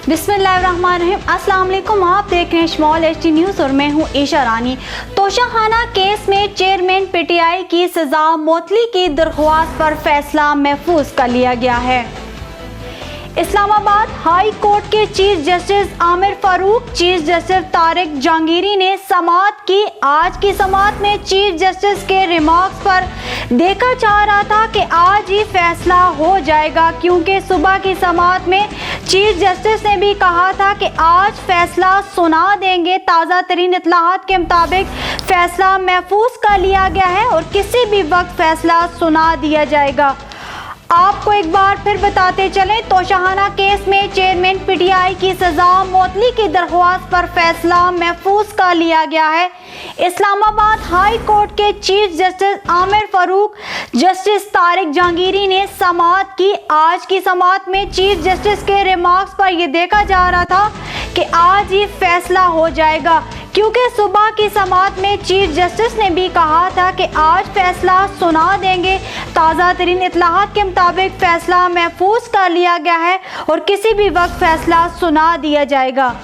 बिस्मिल्लाहिर्रहमानिर्रहीम। अस्सलाम वालेकुम। आप देख रहे हैं स्मॉल एचडी न्यूज़ और मैं हूं ईशा रानी। तोशाखाना केस में चेयरमैन पीटीआई की सजा मुअत्तली की दरख्वास्त पर फैसला महफूज कर लिया गया है। इस्लामाबाद हाई कोर्ट के chief justice Aamir Farooq, chief justice Tariq Jahangiri ने समाअत की। आज की समाअत में चीफ जस्टिस के रिमार्क्स पर देखा जा रहा था कि आज ही फैसला हो जाएगा, क्योंकि सुबह की समाअत में चीफ जस्टिस ने भी कहा था कि आज फैसला सुना देंगे। ताज़ा तरीन इत्तलाहात के मुताबिक फैसला महफूज कर लिया गया है और किसी भी वक्त फैसला सुना दिया जाएगा। आपको एक बार फिर बताते चलें, तोशाखाना केस में चेयरमैन पीटीआई की सजा मुअत्तली की दरख्वास्त पर फैसला महफूज कर लिया गया है। इस्लामाबाद हाई कोर्ट के chief justice Aamir Farooq, justice Tariq Jahangiri ने समाअत की। आज की समाअत में चीफ जस्टिस के रिमार्क्स पर यह देखा जा रहा था कि आज ही फैसला हो जाएगा, क्योंकि सुबह की समाअत में चीफ जस्टिस ने भी कहा था कि आज फैसला सुना देंगे। ताज़ा तरीन इत्तलाहात के मुताबिक फैसला महफूज कर लिया गया है और किसी भी वक्त फैसला सुना दिया जाएगा।